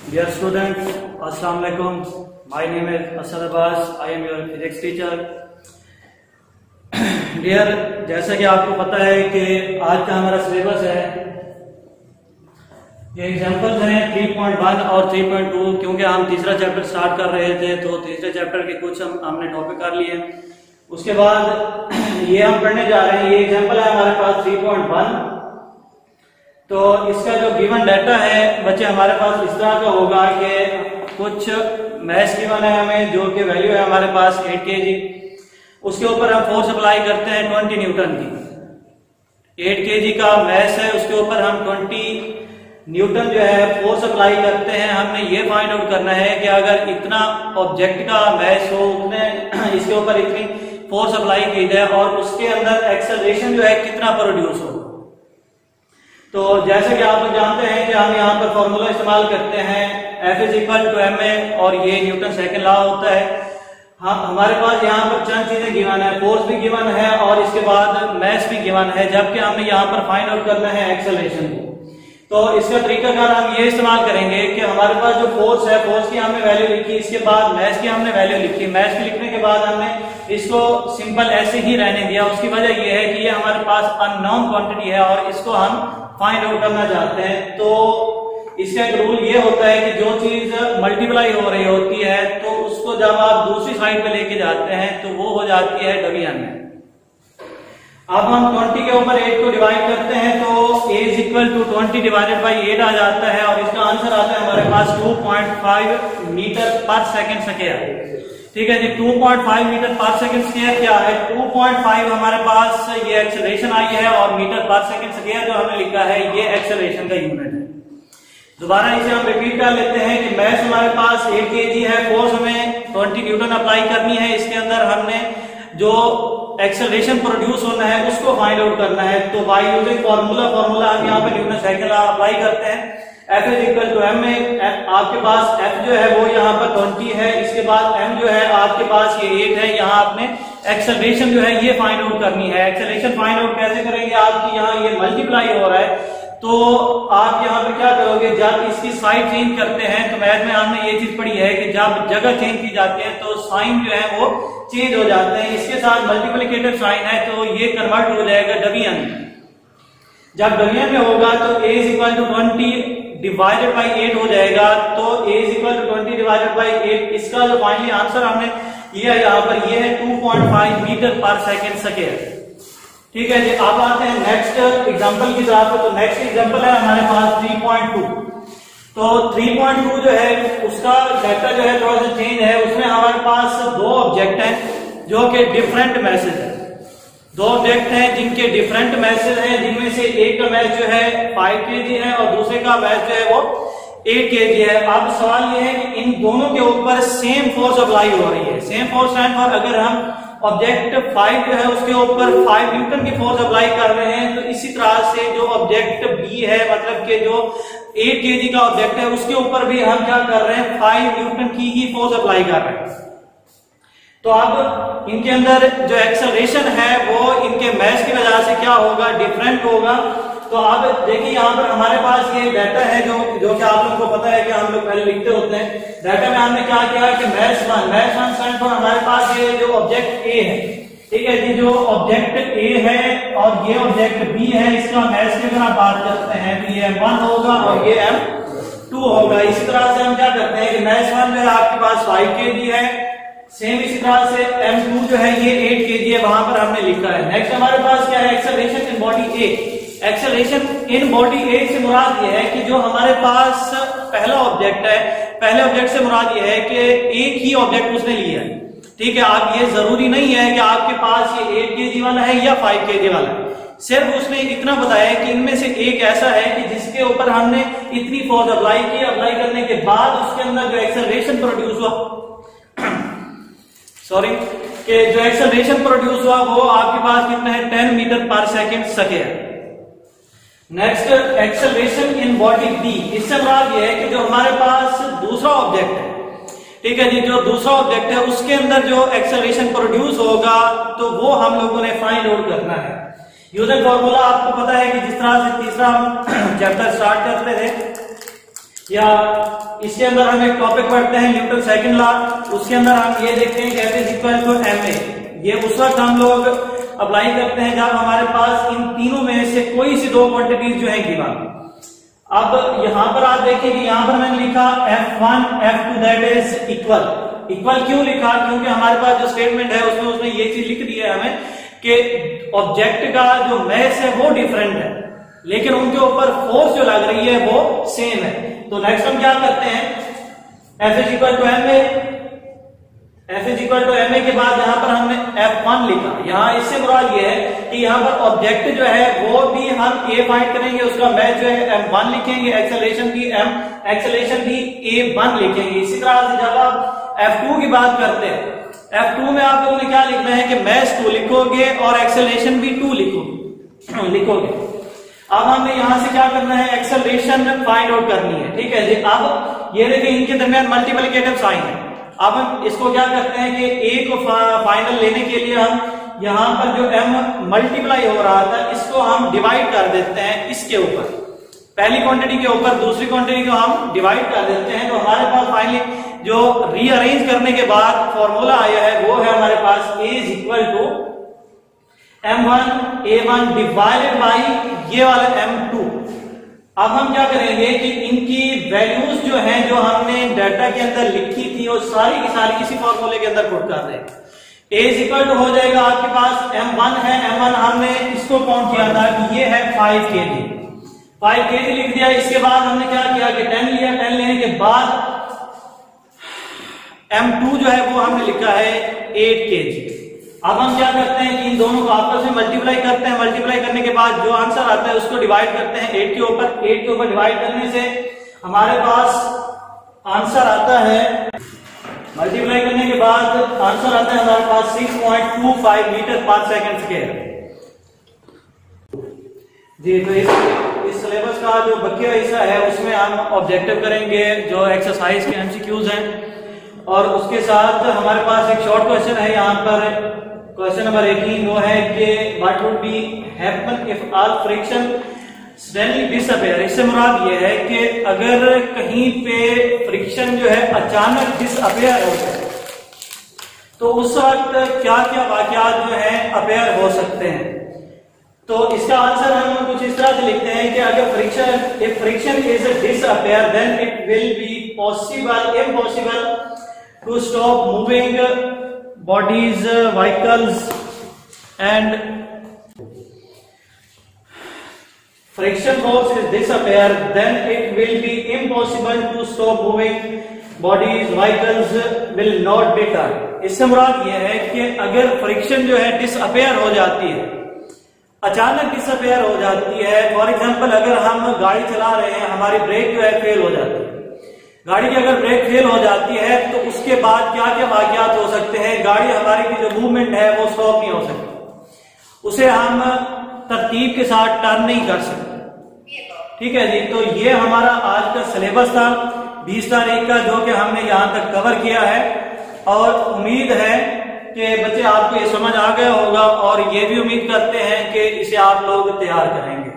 Dear students, Assalamu alaikum. My name is Asad Abbas. I am your physics teacher. Dear, जैसा कि आपको पता है कि आज का हमारा सिलेबस है, ये एग्जाम्पल्स हैं 3.1 और 3.2। क्योंकि हम तीसरा चैप्टर स्टार्ट कर रहे थे तो तीसरे चैप्टर के कुछ हमने टॉपिक कर लिए। उसके बाद ये हम पढ़ने जा रहे हैं। ये एग्जाम्पल है हमारे पास 3.1। तो इसका जो गिवन डाटा है बच्चे हमारे पास इस तरह का होगा कि कुछ मैथ गिवन है हमें, जो कि वैल्यू है हमारे पास 8 kg। उसके ऊपर हम फोर्स अप्लाई करते हैं 20 न्यूटन की। 8 kg का मैथ है, उसके ऊपर हम 20 न्यूटन जो है फोर्स अप्लाई करते हैं। हमने ये फाइंड आउट करना है कि अगर इतना ऑब्जेक्ट का मैथ हो, उतने इसके ऊपर इतनी फोर्स अप्लाई की जाए और उसके अंदर एक्सेलरेशन जो है कितना प्रोड्यूस हो। तो जैसे कि आप लोग जानते हैं कि हम यहाँ पर फॉर्मूला इस्तेमाल करते हैं F = ma, और ये न्यूटन सेकंड लॉ होता है। हाँ, हमारे पास यहाँ पर चंद चीजें गिवन है, फोर्स भी गिवन है और इसके बाद मैस भी गिवन है, जबकि हमें यहाँ पर फाइंड आउट करना है एक्सेलरेशन को। तो इसका तरीकाकार हम ये इस्तेमाल करेंगे कि हमारे पास जो फोर्स है, फोर्स की हमने वैल्यू लिखी, इसके बाद मैस की हमने वैल्यू लिखी। मैस की लिखने के बाद हमने इसको सिंपल ऐसे ही रहने दिया। उसकी वजह यह है कि ये हमारे पास अननोन क्वांटिटी है और इसको हम फाइंड आउट करना चाहते हैं। तो इसका एक रूल ये होता है कि जो चीज मल्टीप्लाई हो रही होती है तो उसको जब आप दूसरी साइड पे लेके जाते हैं तो वो हो जाती है डिवीजन में। अब हम 20 के ऊपर 8 को डिवाइड करते हैं तो a = 20 डिवाइडेड बाई 8 आ जाता है और इसका आंसर आता है हमारे पास 2.5 मीटर पर सेकेंड स्क्वायर। ठीक है जी, 2.5 मीटर पर सेकेंड स्क्वायर क्या है? 2.5 हमारे पास ये एक्सेलरेशन आई है और मीटर पर सेकेंड स्क्वायर जो हमने लिखा है ये एक्सेलरेशन का यूनिट है। दोबारा इसे हम रिपीट कर लेते हैं कि मैस हमारे पास 8 kg है, फोर्स हमें 20 न्यूटन अप्लाई करनी है। इसके अंदर हमने जो एक्सेलरेशन प्रोड्यूस होना है उसको फाइंड आउट करना है। तो बाय यूजिंग फॉर्मूला हम यहाँ पे न्यूटन सेकंड लॉ अप्लाई करते हैं। F = m में आपके पास F जो है वो यहाँ पर 20 है, इसके बाद m जो है आपके पास ये 8 है। यहाँ आपने एक्सेलरेशन जो है ये फाइंड आउट करनी है। एक्सेलरेशन फाइंड आउट कैसे करेंगे? आपकी यहाँ ये मल्टीप्लाई हो रहा है तो आप यहाँ पे क्या करोगे, जब इसकी साइड चेंज करते हैं तो मैथ में हमने ये चीज पढ़ी है कि जब जगह चेंज की जाती है तो साइन जो है वो चेंज हो जाते हैं। इसके साथ मल्टीप्लिकेटिव साइन है तो ये कन्वर्ट हो जाएगा डिवीजन में। जब डिवीजन में होगा तो a = 20 डिवाइडेड बाई 8 हो जाएगा। तो a = 20 डिवाइडेड बाई 8, इसका जो फाइनली आंसर हमने लिया यहाँ पर ये है 2.5 मीटर पर सेकेंड स्क्वायर। ठीक है जी, अब आते हैं नेक्स्ट एग्जांपल की तरफ। तो नेक्स्ट एग्जांपल है हमारे पास 3.2। तो 3.2 जो है उसका डाटा जो है थोड़ा सा चेंज है। उसमें हमारे पास दो ऑब्जेक्ट हैं जो कि डिफरेंट मैसेज है। दो ऑब्जेक्ट हैं जिनके डिफरेंट मैसेज हैं, जिनमें से एक का मैच जो है 5 kg है और दूसरे का मैच जो है वो 8 kg है। अब सवाल ये है कि इन दोनों के ऊपर सेम फोर्स अप्लाई हो रही है। सेम फोर्स स्टैंड फॉर, अगर हम ऑब्जेक्ट 5 जो है उसके ऊपर 5 न्यूटन की फोर्स अप्लाई कर रहे हैं तो इसी तरह से जो ऑब्जेक्ट बी है, मतलब कि जो 8 kg का ऑब्जेक्ट है, उसके ऊपर भी हम क्या कर रहे हैं, 5 न्यूटन की ही फोर्स अप्लाई कर रहे हैं। तो अब इनके अंदर जो एक्सेलरेशन है वो इनके मैस की वजह से क्या होगा, डिफरेंट होगा। तो अब देखिए यहाँ पर हमारे पास ये डाटा है जो कि आप लोगों को पता है कि हम लोग पहले लिखते होते हैं। डाटा में हमने क्या किया कि मैस 1 स्टैंड फॉर हमारे पास ये जो ऑब्जेक्ट ए है। ठीक है जी, जो ऑब्जेक्ट ए है और ये ऑब्जेक्ट बी है, इसका मैस की अगर आप बात करते हैं तो ये M1 होगा और ये M2 होगा। इसी तरह से हम क्या करते हैं कि मैस 1 जो है आपके पास 5 kg है, सेम इसी तरह से M2 जो है ये 8 kg है, वहां पर हमने लिखा है। नेक्स्ट हमारे पास क्या है, acceleration in body A. Acceleration in body A से मुराद ये है कि जो हमारे पास पहला ऑब्जेक्ट है, पहले ऑब्जेक्ट से मुराद ये है कि एक ही ऑब्जेक्ट उसने लिया है। ठीक है, आप ये जरूरी नहीं है कि आपके पास ये 8 kg वाला है या 5 kg वाला है। सिर्फ उसने इतना बताया कि इनमें से एक ऐसा है कि जिसके ऊपर हमने इतनी फोर्स अप्लाई की। अप्लाई करने के बाद उसके अंदर जो एक्सेलरेशन प्रोड्यूस हुआ कि जो एक्सेलरेशन प्रोड्यूस हुआ वो आपके पास कितना है, 10 metre per second square. Next acceleration in body B, इससे मुराद ये है कि जो हमारे पास दूसरा ऑब्जेक्ट है, ठीक है जी, जो दूसरा ऑब्जेक्ट है उसके अंदर जो एक्सेलरेशन प्रोड्यूस होगा तो वो हम लोगों ने फाइंड आउट करना है। यूजर फॉर्मूला आपको पता है कि जिस तरह से तीसरा हम चैप्टर स्टार्ट करते थे या इसके अंदर हम एक टॉपिक पढ़ते हैं न्यूटन सेकंड लॉ, उसके अंदर हम ये देखते हैं कि F is equal to ma। ये उस वक्त हम लोग अप्लाई करते हैं जब हमारे पास इन तीनों में से कोई सी दो क्वांटिटीज जो है गिवन। अब यहां पर आप देखिए कि यहां पर मैंने लिखा F1 F2 that is equal. Equal क्यों लिखा? क्योंकि हमारे पास जो स्टेटमेंट है उसमें उसने ये चीज लिख दी है हमें कि ऑब्जेक्ट का जो मैस है वो डिफरेंट है, लेकिन उनके ऊपर फोर्स जो लग रही है वो सेम है। तो नेक्स्ट हम क्या करते हैं, F is equal to ma। F is equal to ma के बाद यहां पर हमने F1 लिखा। यहां इससे मुराद ये है कि यहां पर ऑब्जेक्ट जो है वो भी हम a फाइंड करेंगे, उसका मैच जो है m1 लिखेंगे, एक्सेलरेशन भी a1 लिखेंगे। इसी तरह से जब आप F2 की बात करते हैं, F2 में आप लोगों ने क्या लिखना है कि मैच 2 लिखोगे और एक्सेलरेशन भी 2 लिखोगे। अब हमें यहां से क्या करना है, एक्सेलरेशन फाइंड आउट करनी है। ठीक है जी। अब ये देखिए इनके दरमियान मल्टीप्लिकेटिव साइन है। अब हम इसको क्या करते हैं कि a को फाइनल लेने के लिए हम यहां पर जो m मल्टीप्लाई हो रहा था इसको हम डिवाइड कर देते हैं इसके ऊपर, पहली क्वांटिटी के ऊपर दूसरी क्वांटिटी को हम डिवाइड कर देते हैं। तो हमारे पास फाइनली जो रीअरेंज करने के बाद फॉर्मूला आया है वो है हमारे पास a is equal to m1 a1 divided by ये वाला m2। अब हम क्या करेंगे कि इनकी वैल्यूज जो हैं जो हमने डाटा के अंदर लिखी थी वो सारी की सारी इसी फॉर्मूले के अंदर पुट कर देंगे। a इज इक्वल टू हो जाएगा आपके पास m1 है, m1 हमने इसको काउंट किया था कि ये है 5 kg लिख दिया। इसके बाद हमने क्या किया कि 10 लिया, 10 लेने के बाद m2 जो है वो हमने लिखा है 8 kg। अब हम क्या करते हैं कि इन दोनों को आपस में मल्टीप्लाई करते हैं। मल्टीप्लाई करने के बाद जो आंसर आता है उसको डिवाइड करते हैं 8 के ऊपर। 8 के ऊपर डिवाइड करने से हमारे पास आंसर आता है, मल्टीप्लाई करने के बाद आंसर आता है हमारे पास 6.25 मीटर पर सेकंड स्क्वायर। जी, तो इस सिलेबस का जो बकिया हिस्सा है उसमें हम ऑब्जेक्टिव करेंगे जो एक्सरसाइज के एमसीक्यूज हैं, और उसके साथ हमारे पास एक शॉर्ट क्वेश्चन है यहाँ पर। क्वेश्चन नंबर 18 वो है कि what would be happen if all friction suddenly disappear. इससे मुराद ये है कि अगर कहीं पे फ्रिक्शन जो है अचानक डिसअपीयर हो जाए तो उस वक्त क्या क्या वाकयात जो है अपेयर हो सकते हैं। तो इसका आंसर हम कुछ इस तरह से लिखते हैं कि अगर if friction is disappear then it will be impossible to stop moving bodies, vehicles, and friction force is disappear, then it will be impossible to stop moving bodies, vehicles will not be turned। इससे मुराद ये है कि अगर friction जो है disappear हो जाती है, अचानक डिसअपेयर हो जाती है, फॉर एग्जांपल अगर हम गाड़ी चला रहे हैं, हमारी ब्रेक जो है फेल हो जाती है, गाड़ी की अगर ब्रेक फेल हो जाती है तो उसके बाद क्या क्या वाकयात हो सकते हैं, गाड़ी हमारी की जो मूवमेंट है वो स्टॉप नहीं हो सकती, उसे हम तरतीब के साथ टर्न नहीं कर सकते। ठीक है जी। तो ये हमारा आज का सिलेबस था 20 तारीख का, जो कि हमने यहाँ तक कवर किया है, और उम्मीद है कि बच्चे आपको ये समझ आ गया होगा, और ये भी उम्मीद करते हैं कि इसे आप लोग तैयार करेंगे।